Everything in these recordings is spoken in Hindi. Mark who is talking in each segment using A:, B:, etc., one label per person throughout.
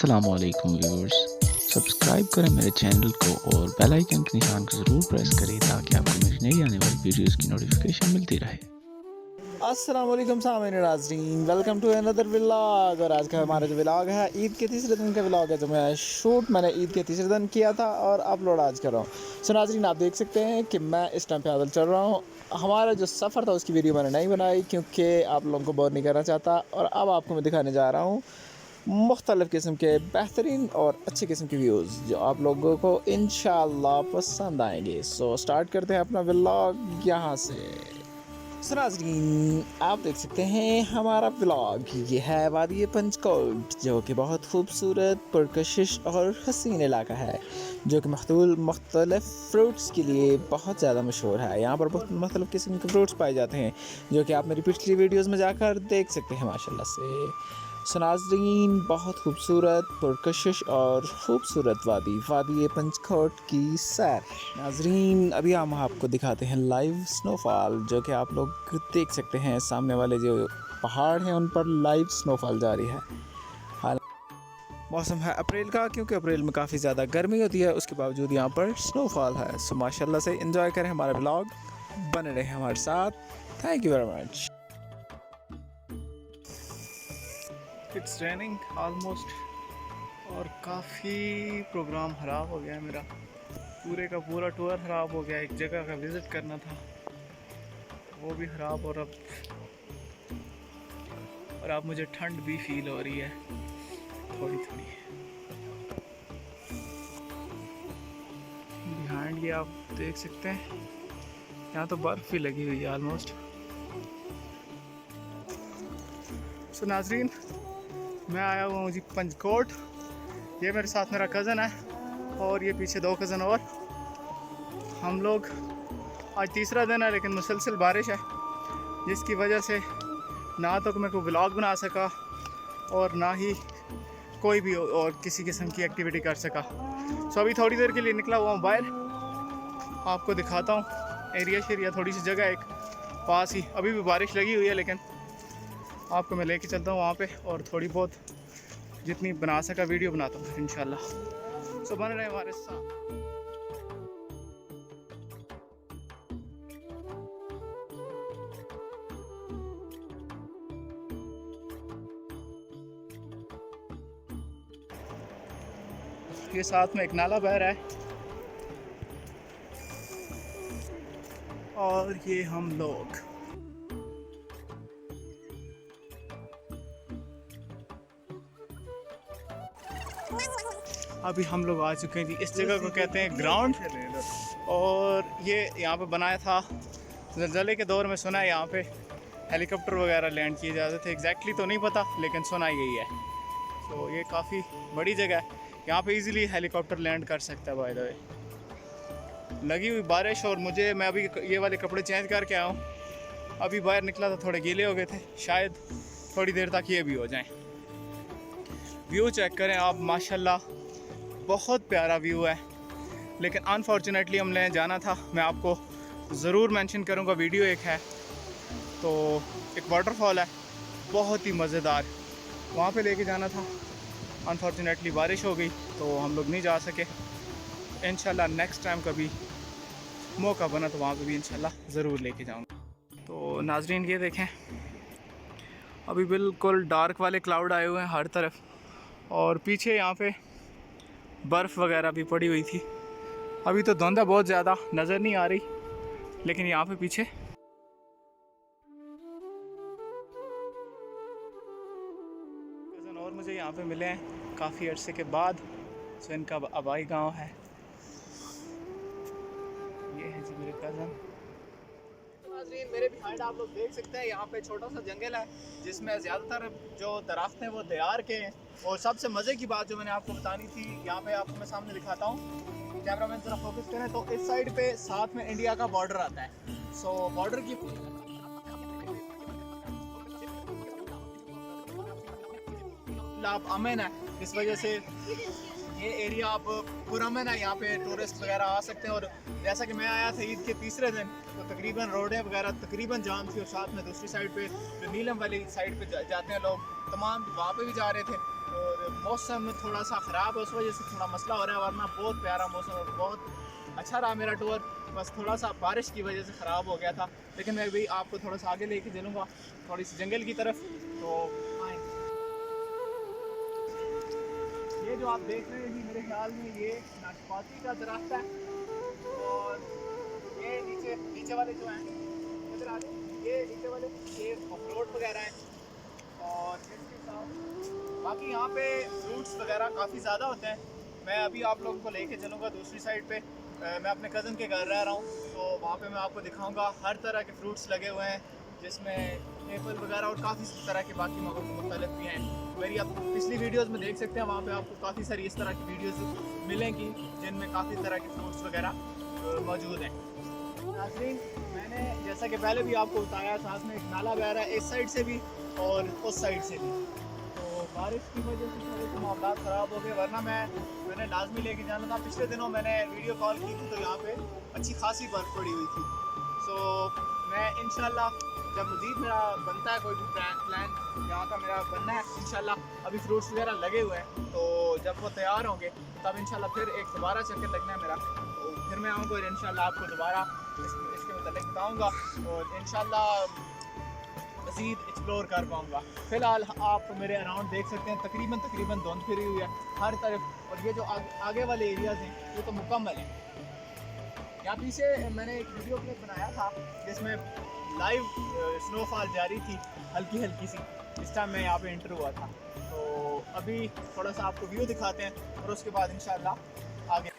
A: अस्सलामुअलैकुम व्यूअर्स। सब्सक्राइब करें मेरे चैनल को और बेल आइकन के निशान को ज़रूर प्रेस करें ताकि आपको मेरी नई आने वाली वीडियोस की नोटिफिकेशन मिलती रहे।
B: अस्सलाम वालेकुम सामीन नाज़रीन, वेलकम टू अनदर व्लॉग। और आज का हमारा जो व्लॉग है ईद के तीसरे दिन का व्लॉग है, जो मैंने ईद के तीसरे दिन किया था और अपलोड आज कर रहा हूँ। सो नाज़रीन, आप देख सकते हैं कि मैं इस टाइम पैदल चल रहा हूँ। हमारा जो सफ़र था उसकी वीडियो मैंने नहीं बनाई क्योंकि आप लोगों को बोर नहीं करना चाहता। और अब आपको मैं दिखाने जा रहा हूँ मुख्तलिफ़ किस्म के बेहतरीन और अच्छे किस्म के व्यूज़ जो आप लोगों को इंशाअल्लाह पसंद आएंगे। सो स्टार्ट करते हैं अपना व्लॉग यहाँ से। सो नाज़रीन, आप देख सकते हैं हमारा व्लॉग ये है वादी पंचकोट, जो कि बहुत खूबसूरत, पुरकशिश और हसीन इलाका है, जो कि मुख्तलिफ़ फ़्रूट्स के लिए बहुत ज़्यादा मशहूर है। यहाँ पर बहुत मुख्तलिफ़ किस्म के फ़्रूट्स पाए जाते हैं, जो कि आप मेरी पिछली वीडियोज़ में जाकर देख सकते हैं माशाल्लाह से। सो नाज़रीन, बहुत खूबसूरत, पुरकशिश और ख़ूबसूरत वादी पंचकोट की सैर। नाज़रीन, अभी हम आपको दिखाते हैं लाइव स्नोफॉल, जो कि आप लोग देख सकते हैं सामने वाले जो पहाड़ हैं उन पर लाइव स्नोफॉल जारी है। हाल मौसम है अप्रैल का, क्योंकि अप्रैल में काफ़ी ज़्यादा गर्मी होती है, उसके बावजूद यहाँ पर स्नोफॉल है। सो माशाल्लाह से एंजॉय करें हमारा व्लॉग, बने रहें हमारे साथ। Thank you very much.
C: It's raining almost, और काफ़ी प्रोग्राम ख़राब हो गया है मेरा। पूरे का पूरा टूर ख़राब हो गया। एक जगह का विज़िट करना था, वो भी ख़राब। और अब मुझे ठंड भी फील हो रही है थोड़ी थोड़ी। बिहाइंड ये आप देख सकते हैं, यहाँ तो बर्फ़ भी लगी हुई है ऑलमोस्ट। सो नाज़रीन, मैं आया हुआ हूँ जी पंचकोट। ये मेरे साथ मेरा कज़न है और ये पीछे दो कज़न और। हम लोग आज तीसरा दिन है, लेकिन मुसलसल बारिश है, जिसकी वजह से ना तो मैं कोई व्लॉग बना सका और ना ही कोई भी और किसी किस्म की एक्टिविटी कर सका। सो अभी थोड़ी देर के लिए निकला हुआ हूँ बाहर, आपको दिखाता हूँ एरिया शेरिया, थोड़ी सी जगह एक पास ही। अभी भी बारिश लगी हुई है, लेकिन आपको मैं लेके चलता हूँ वहाँ पे और थोड़ी बहुत जितनी बना सका वीडियो बनाता हूँ इंशाल्लाह। सो बन रहे हमारे साथ। ये साथ में एक नाला बह रहा है और ये हम लोग अभी हम लोग आ चुके हैं जी। इस जगह को कहते हैं ग्राउंड, और ये यहाँ पे बनाया था ज़लज़ले के दौर में। सुना है यहाँ पे हेलीकॉप्टर वगैरह लैंड किए जाते थे, एग्जैक्टली तो नहीं पता, लेकिन सुना यही है। तो ये काफ़ी बड़ी जगह है, यहाँ पे इजीली हेलीकॉप्टर लैंड कर सकता है। बाय द वे लगी हुई बारिश, और मैं अभी ये वाले कपड़े चेंज करके आया हूँ। अभी बाहर निकला था, थोड़े गीले हो गए थे, शायद थोड़ी देर तक ये भी हो जाएं। व्यू चेक करें आप, माशाल्लाह बहुत प्यारा व्यू है। लेकिन अनफॉर्चुनेटली हमने जाना था, मैं आपको ज़रूर मेंशन करूँगा, वीडियो एक है तो एक वाटरफॉल है बहुत ही मज़ेदार, वहाँ पे लेके जाना था। अनफॉर्चुनेटली बारिश हो गई तो हम लोग नहीं जा सके। इंशाल्लाह नेक्स्ट टाइम कभी मौका बना तो वहाँ पे भी इंशाल्लाह ज़रूर लेके जाऊँगा। तो नाज़रीन, ये देखें, अभी बिल्कुल डार्क वाले क्लाउड आए हुए हैं हर तरफ, और पीछे यहाँ पे बर्फ़ वगैरह भी पड़ी हुई थी। अभी तो धुंध बहुत ज़्यादा नज़र नहीं आ रही, लेकिन यहाँ पे पीछे कज़न और मुझे यहाँ पे मिले हैं काफ़ी अरसे के बाद। सो इनका आबाई गांव है। ये है जी मेरे कज़न। मेरे बिहाइंड आप लोग देख सकते हैं, यहाँ पे छोटा सा जंगल है जिसमें ज़्यादातर जो दरख्त हैं वो देयार के हैं। और सबसे मज़े की बात जो मैंने आपको बतानी थी, यहाँ पे आपको मैं सामने दिखाता हूँ, कैमरा मैन जरा फोकस करें, तो इस साइड पे साथ में इंडिया का बॉर्डर आता है। सो बॉर्डर की आप अमन है, इस वजह से ये एरिया आप पुरअमन है, यहाँ पे टूरिस्ट वगैरह आ सकते हैं। और जैसा कि मैं आया था ईद के तीसरे दिन, तो तकरीबन रोडें वगैरह तकरीबन जाम थी, और साथ में दूसरी साइड पे जो नीलम वाली साइड पे जाते हैं लोग, तमाम वहाँ पे भी जा रहे थे। और मौसम थोड़ा सा ख़राब है, उस वजह से थोड़ा मसला हो रहा है, वरना बहुत प्यारा मौसम और बहुत अच्छा रहा मेरा टूर। बस थोड़ा सा बारिश की वजह से ख़राब हो गया था, लेकिन मैं भी आपको थोड़ा सा आगे लेके चलूँगा थोड़ी सी जंगल की तरफ। तो आए, ये जो आप देख रहे हैं जी, मेरे ख्याल में ये नाशपाती का दरख्त है, और ये नीचे वाले जो हैं इधर आ जाओ, ये नीचे वाले ये अखरोट वगैरह हैं, और इसके साथ बाकी यहाँ पे फ्रूट्स वगैरह काफ़ी ज़्यादा होते हैं। मैं अभी आप लोगों को लेके चलूँगा दूसरी साइड पे। मैं अपने कज़न के घर रह रहा हूँ, तो वहाँ पे मैं आपको दिखाऊंगा हर तरह के फ्रूट्स लगे हुए हैं, जिसमें एप्पल वगैरह और काफ़ी तरह के बाकी मुख्तलिफ भी हैं। मेरी आप पिछली वीडियोस में देख सकते हैं, वहाँ पे आपको काफ़ी सारी इस तरह की वीडियोस मिलेंगी जिनमें काफ़ी तरह के फ्रूट्स वगैरह मौजूद हैं। नाज़रीन, मैंने जैसा कि पहले भी आपको बताया, साथ में एक नाला बह रहा है इस साइड से भी और उस साइड से भी। तो बारिश की वजह से थोड़े से मामला ख़राब हो गए, वरना मैंने लाजमी लेके जाना था। पिछले दिनों मैंने वीडियो कॉल की थी, तो यहाँ पे अच्छी खासी बर्फ़ पड़ी हुई थी। सो मैं इंशाल्लाह जब मज़ीद मेरा बनता है कोई भी प्लान यहाँ का मेरा बनना है, इंशाल्लाह अभी फ्रूट्स वगैरह लगे हुए हैं, तो जब वो तैयार होंगे तब इंशाल्लाह फिर एक दोबारा चक्कर लगना है मेरा, तो फिर मैं आऊँगा और इंशाल्लाह आपको दोबारा इसके मतलब बताऊँगा, और इंशाल्लाह मज़ीद एक्सप्लोर कर पाऊँगा। फ़िलहाल आप मेरे अराउंड देख सकते हैं, तकरीबन धुंध फिरी हुई है हर तरफ, और ये जो आगे वाले एरियाज़ हैं ये तो मुकम्मल हैं। यहाँ पीछे मैंने एक वीडियो क्लिप बनाया था जिसमें लाइव स्नोफॉल जारी थी, हल्की सी, इस टाइम मैं यहाँ पे एंटर हुआ था। तो अभी थोड़ा सा आपको व्यू दिखाते हैं और उसके बाद इंशाल्लाह आगे।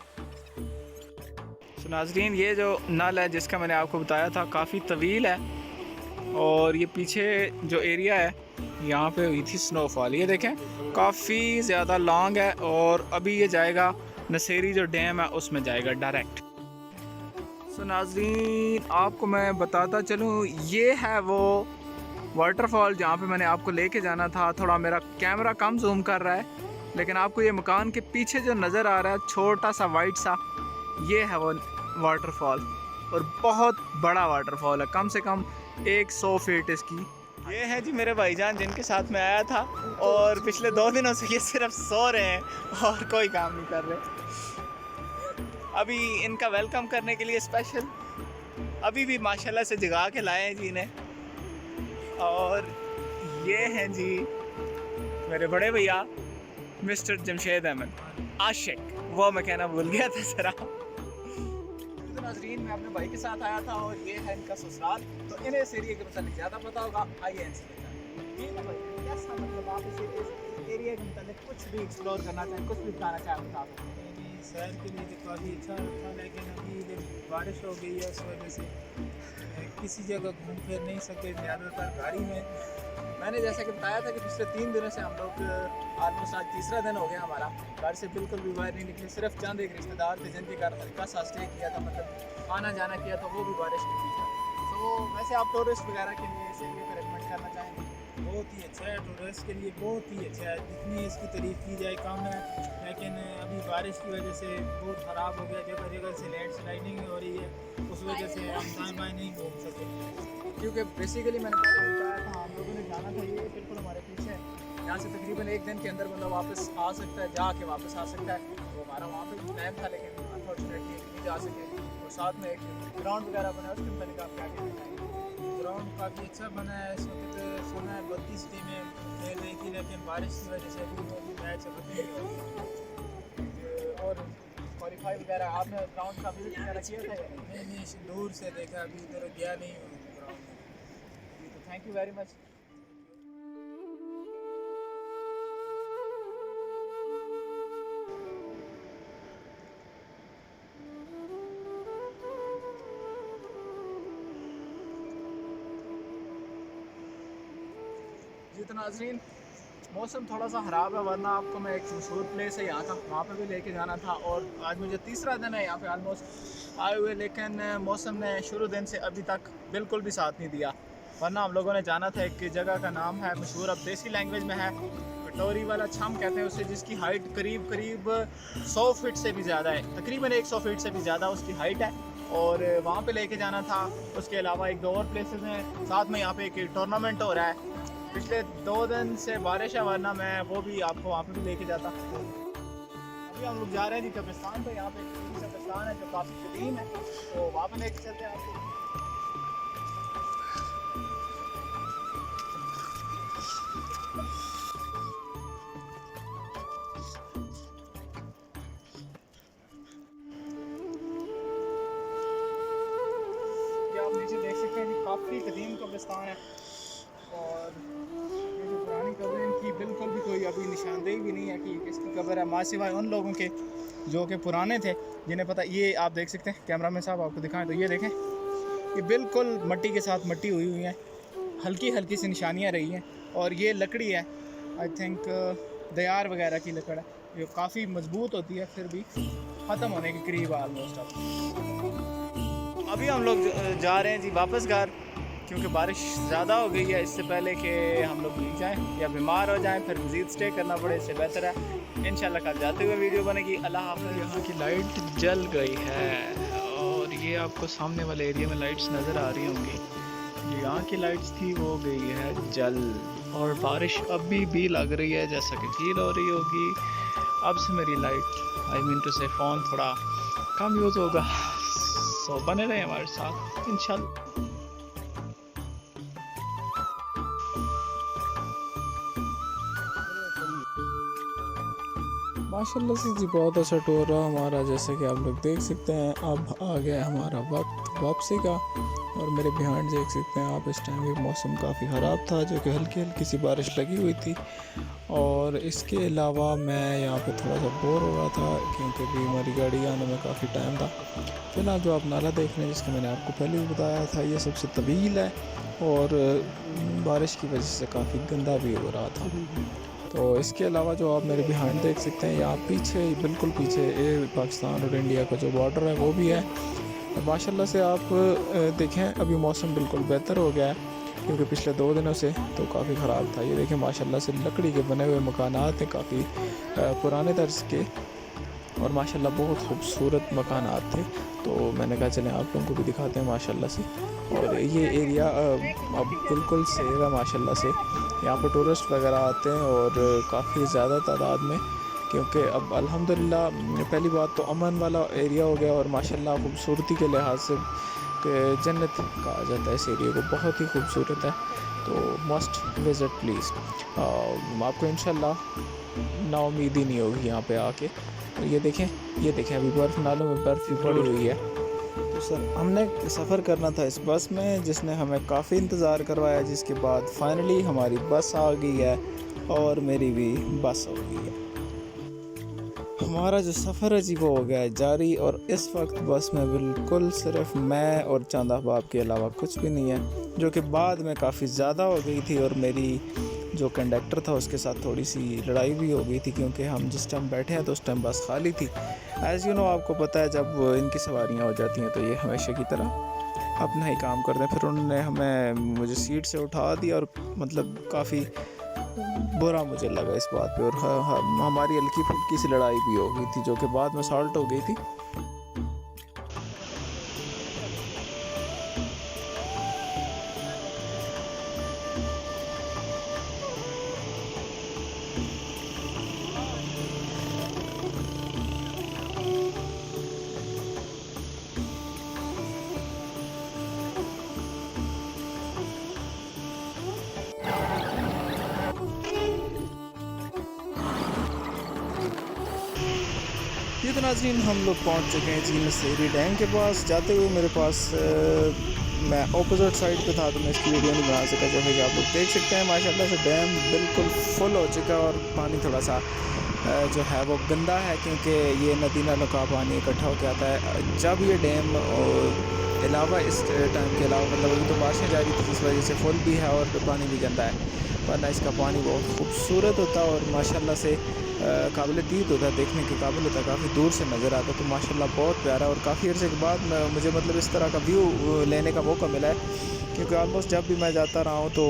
C: तो नाज़रीन, ये जो नल है जिसका मैंने आपको बताया था काफ़ी तवील है, और ये पीछे जो एरिया है यहाँ पे हुई थी स्नोफॉल, ये देखें काफ़ी ज़्यादा लॉन्ग है, और अभी ये जाएगा नसेरी जो डैम है उसमें जाएगा डायरेक्ट। सो नाज़रीन, आपको मैं बताता चलूँ, ये है वो वाटरफॉल जहाँ पे मैंने आपको लेके जाना था। थोड़ा मेरा कैमरा कम जूम कर रहा है, लेकिन आपको ये मकान के पीछे जो नज़र आ रहा है छोटा सा वाइट सा, ये है वो वाटरफॉल, और बहुत बड़ा वाटरफॉल है, कम से कम 100 फीट इसकी। ये है जी मेरे भाईजान जिनके साथ मैं आया था, और पिछले 2 दिनों से ये सिर्फ सो रहे हैं और कोई काम नहीं कर रहे। अभी इनका वेलकम करने के लिए स्पेशल अभी भी माशाल्लाह से जगा के लाए हैं जी इन्हें। और ये हैं जी मेरे बड़े भैया मिस्टर जमशेद अहमद आशिक, वो मैं कहना भूल गया था ज़रा। तो नाज़रीन, मैं अपने भाई के साथ आया था और ये है इनका ससुराल, तो इन्हें इस एरिया के मतलब ज़्यादा पता होगा। आइए इनसे कैसा मतलब आप इस एरिया के मतलब कुछ भी एक्सप्लोर करना चाहें, कुछ भी बताना चाहें बता दो।
D: शहर के लिए तो काफ़ी अच्छा था, लेकिन अभी जब बारिश हो गई है उस वजह से किसी जगह घूम फिर नहीं सके, ज़्यादातर गाड़ी में।
C: मैंने जैसा कि बताया था कि पिछले 3 दिनों से हम लोग ऑलमोस्ट आज तीसरा दिन हो गया हमारा, घर से बिल्कुल भी बाहर नहीं निकले। सिर्फ चंद एक रिश्तेदार थे जिनके घर हल्का सा स्टे किया था, मतलब आना जाना किया था, वो भी बारिश के बीच में। तो वैसे आप टूरिस्ट वगैरह के लिए इसे भी रिकमेंड करना चाहेंगे?
D: बहुत ही अच्छा है, टूरिस्ट के लिए बहुत ही अच्छा है, जितनी इसकी तारीफ़ की जाए कम है। लेकिन अभी बारिश की वजह से बहुत ख़राब हो गया, जगह जगह से लैंडस्लाइडिंग हो रही है, उस वजह से हम दाएँ बाएँ नहीं घूम सके।
C: क्योंकि बेसिकली मैंने पहले बताया था, हम लोगों ने जाना था, ये बिल्कुल हमारे पीछे है, यहाँ से तकरीबन 1 दिन के अंदर बंदा वापस आ सकता है, जाके वापस आ सकता है। तो हमारा वहाँ पे प्लान था, लेकिन अनफॉर्चुनेटली नहीं जा सके। और साथ में एक ग्राउंड वगैरह बना है, उसके मतलब आप क्या कहना चाहेंगे?
D: ग्राउंड काफ़ी अच्छा बना है, इस वक्त सुना है 32 टीमें खेल रही थी, लेकिन बारिश की वजह से अभी वो मैच खत्म नहीं हुआ।
C: और क्वालिफाई वगैरह आपने ग्राउंड का विजिट वगैरह किया था या नहीं?
D: नहीं, दूर से देखा, अभी उधर गया नहीं हूँ ग्राउंड में।
C: तो थैंक यू वेरी मच। जी तो नाज़रीन, मौसम थोड़ा सा ख़राब है, वरना आपको मैं एक मशहूर प्लेस है यहाँ का, वहाँ पे भी लेके जाना था। और आज मुझे तीसरा दिन है यहाँ पे ऑलमोस्ट आए हुए, लेकिन मौसम ने शुरू दिन से अभी तक बिल्कुल भी साथ नहीं दिया। वरना हम लोगों ने जाना था, एक जगह का नाम है मशहूर, अब देसी लैंग्वेज में है, कटोरी वाला छम कहते हैं उसे, जिसकी हाइट करीब 100 फीट से भी ज़्यादा है, तकरीबन 100 फीट से भी ज़्यादा उसकी हाइट है। और वहाँ पे लेके जाना था। उसके अलावा 1-2 और प्लेसेस हैं, साथ में यहाँ पे एक टूर्नामेंट हो रहा है पिछले 2 दिन से बारिश है, वरना मैं वो भी आपको वहाँ पे भी लेके जाता। अभी हम लोग जा रहे हैं जी कब्रिस्तान पे। यहाँ पे एक कब्रिस्तान है जो काफ़ी कदीम है, तो वहाँ पे लेके चलते हैं आपको। आप नीचे देख सकते हैं कि काफ़ी कदीम कब्रिस्तान है, और ये जो पुरानी कब्र है इनकी बिल्कुल भी कोई अभी निशानदेही भी नहीं है कि किसकी कब्र है, माँ सिवाय उन लोगों के जो कि पुराने थे, जिन्हें पता। ये आप देख सकते हैं, कैमरामैन साहब आपको दिखाएं तो ये देखें, ये बिल्कुल मट्टी के साथ मट्टी हुई हुई है, हल्की हल्की सी निशानियाँ रही हैं। और ये लकड़ी है, आई थिंक दयार वगैरह की लकड़ है, जो काफ़ी मजबूत होती है, फिर भी ख़त्म होने के करीब ऑलमोस्ट। अभी हम लोग जा रहे हैं जी वापस घर, क्योंकि बारिश ज़्यादा हो गई है। इससे पहले कि हम लोग भीग जाएँ या बीमार हो जाएँ, फिर मज़ीद स्टे करना पड़े, इससे बेहतर है इंशाल्लाह कल जाते हुए वीडियो बनेगी। अल्लाह हाफ़िज़।
A: यहाँ की लाइट जल गई है और ये आपको सामने वाले एरिया में लाइट्स नज़र आ रही होंगी। जो यहाँ की लाइट्स थी वो गई है जल, और बारिश अभी भी लग रही है जैसा कि फील हो रही होगी। अब से मेरी लाइट, आई मीन टू से फ़ोन थोड़ा कम यूज़ होगा, सो बने रहे हमारे साथ इंशाल्लाह।
B: माशाल्लाह से जी बहुत अच्छा टूर रहा हमारा। जैसे कि आप लोग देख सकते हैं, अब आ गया हमारा वक्त वापसी का। और मेरे बिहाइंड देख सकते हैं आप, इस टाइम भी मौसम काफ़ी ख़राब था, जो कि हल्की हल्की सी बारिश लगी हुई थी। और इसके अलावा मैं यहाँ पे थोड़ा सा बोर हो रहा था, क्योंकि भी हमारी गाड़ी आने में काफ़ी टाइम था। फिलहाल जो आप नाला देख रहे हैं, जिसका मैंने आपको पहले भी बताया था, ये सबसे तवील है और बारिश की वजह से काफ़ी गंदा भी हो रहा था। तो इसके अलावा जो आप मेरे बिहाइंड देख सकते हैं, यहाँ पीछे, बिल्कुल पीछे पाकिस्तान और इंडिया का जो बॉर्डर है वो भी है। माशाल्लाह से आप देखें, अभी मौसम बिल्कुल बेहतर हो गया है, क्योंकि पिछले 2 दिनों से तो काफ़ी ख़राब था। ये देखें माशाल्लाह से लकड़ी के बने हुए मकानात हैं, काफ़ी पुराने तर्ज के, और माशाल्लाह बहुत खूबसूरत मकानात थे। तो मैंने कहा चलें आप लोगों को भी दिखाते हैं माशाल्लाह से। और ये एरिया अब बिल्कुल सेफ है माशाल्लाह से। यहाँ पर टूरिस्ट वगैरह आते हैं और काफ़ी ज़्यादा तादाद में, क्योंकि अब अल्हम्दुलिल्लाह पहली बात तो अमन वाला एरिया हो गया, और माशाल्लाह खूबसूरती के लिहाज से जन्नत कहा जाता है इस एरिया को, बहुत ही खूबसूरत है। तो मस्ट विज़िट प्लीज़। आपको इंशाल्लाह नाउमीदी नहीं होगी यहाँ पे आके। तो ये देखें अभी बर्फ़, नालों में बर्फ़ भी पड़ी हुई है। तो सर, हमने सफ़र करना था इस बस में, जिसने हमें काफ़ी इंतज़ार करवाया, जिसके बाद फाइनली हमारी बस आ गई है और मेरी भी बस हो गई है। हमारा जो सफ़र है जी वो हो गया है जारी, और इस वक्त बस में बिल्कुल सिर्फ मैं और चंद अहबाब के अलावा कुछ भी नहीं है, जो कि बाद में काफ़ी ज़्यादा हो गई थी। और मेरी जो कंडक्टर था उसके साथ थोड़ी सी लड़ाई भी हो गई थी, क्योंकि हम जिस टाइम बैठे हैं तो उस टाइम बस खाली थी। एज़ यू नो, आपको पता है जब इनकी सवारियाँ हो जाती हैं तो ये हमेशा की तरह अपना ही काम करते हैं। फिर उन्होंने मुझे सीट से उठा दिया, और मतलब काफ़ी बुरा मुझे लगा इस बात पे। और हमारी हल्की फुल्की सी लड़ाई भी हो गई थी, जो कि बाद में सॉल्ट हो गई थी। ये तो नाज़रीन, हम लोग पहुंच चुके हैं जी नसेरी डैम के पास। जाते हुए मेरे पास मैं ऑपोजिट साइड पे था, तो मैं इसकी वीडियो नहीं बना सका। जैसे कि आप लोग देख सकते हैं माशाल्लाह से डैम बिल्कुल फुल हो चुका है, और पानी थोड़ा सा जो है वो गंदा है, क्योंकि ये नदी नालों का पानी इकट्ठा होकर आता है जब ये डैम अलावा इस टाइम के अलावा, मतलब अभी तो बारिशें जारी थी, जिस वजह से फुल भी है और पानी भी गंदा है, वरना इसका पानी बहुत खूबसूरत होता है और माशाल्लाह से काबिल दीद होता है, देखने के काबिल होता है, काफ़ी दूर से नज़र आता है। तो माशाल्लाह बहुत प्यारा, और काफ़ी अर्से के बाद मुझे मतलब इस तरह का व्यू लेने का मौका मिला है, क्योंकि ऑलमोस्ट जब भी मैं जाता रहा हूँ तो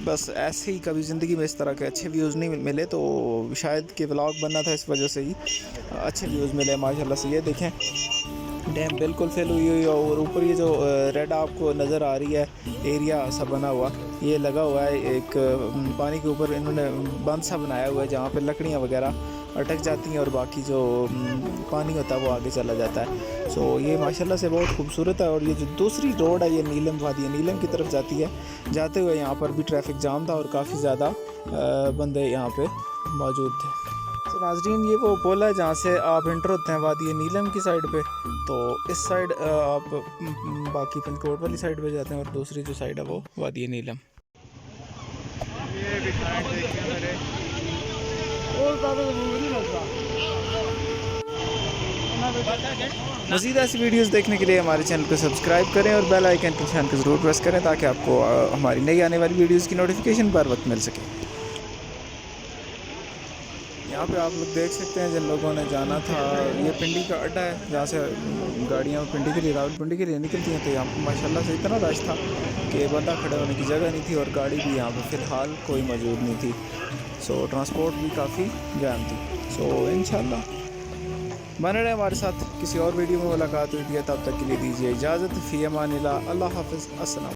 B: बस ऐसे ही कभी ज़िंदगी में इस तरह के अच्छे व्यूज़ नहीं मिले। तो शायद कि व्लॉग बनना था, इस वजह से ही अच्छे व्यूज़ मिले माशाल्लाह से। ये देखें डैम बिल्कुल फिल हुई हुई है और ऊपर ये जो रेड आपको नज़र आ रही है एरिया सा बना हुआ, ये लगा हुआ है एक पानी के ऊपर इन्होंने बंद सा बनाया हुआ है जहाँ पे लकड़ियाँ वगैरह अटक जाती हैं और बाकी जो पानी होता है वो आगे चला जाता है। सो ये माशाल्लाह से बहुत खूबसूरत है। और ये जो दूसरी रोड है ये नीलम वादी नीलम की तरफ जाती है। जाते हुए यहाँ पर भी ट्रैफिक जाम था और काफ़ी ज़्यादा बंदे यहाँ पे मौजूद थे। तो नाजरीन ये वो पुल है जहाँ से आप इंटर होते हैं वादी नीलम की साइड पे। तो इस साइड आप बाकी पिनकोट वाली साइड पे जाते हैं और दूसरी जो साइड है वो वादी नीलम।
C: ये भी क्लाइंट देखिए मेरे
B: मज़ीद ऐसी वीडियोस देखने के लिए हमारे चैनल को सब्सक्राइब करें और बेल आइकन के निशान को ज़रूर प्रेस करें ताकि आपको हमारी नई आने वाली वीडियोस की नोटिफिकेशन पर वक्त मिल सके। यहाँ पे आप लोग देख सकते हैं जिन लोगों ने जाना था, ये पिंडी का अड्डा है जहाँ से गाड़ियाँ पिंडी के लिए रावलपिंडी के लिए निकलती हैं। तो यहाँ पर माशाल्लाह से इतना रश था कि बंदा खड़े होने की जगह नहीं थी और गाड़ी भी यहाँ पर फ़िलहाल कोई मौजूद नहीं थी। सो ट्रांसपोर्ट भी काफ़ी जाम थी। सो इंशाल्लाह बने रहे हमारे साथ, किसी और वीडियो में मुलाकात हुई है, तब तक के लिए दीजिए इजाज़त। फ़ी अमानिल्लाह, अल्लाह हाफ़िज़, अस्सलाम।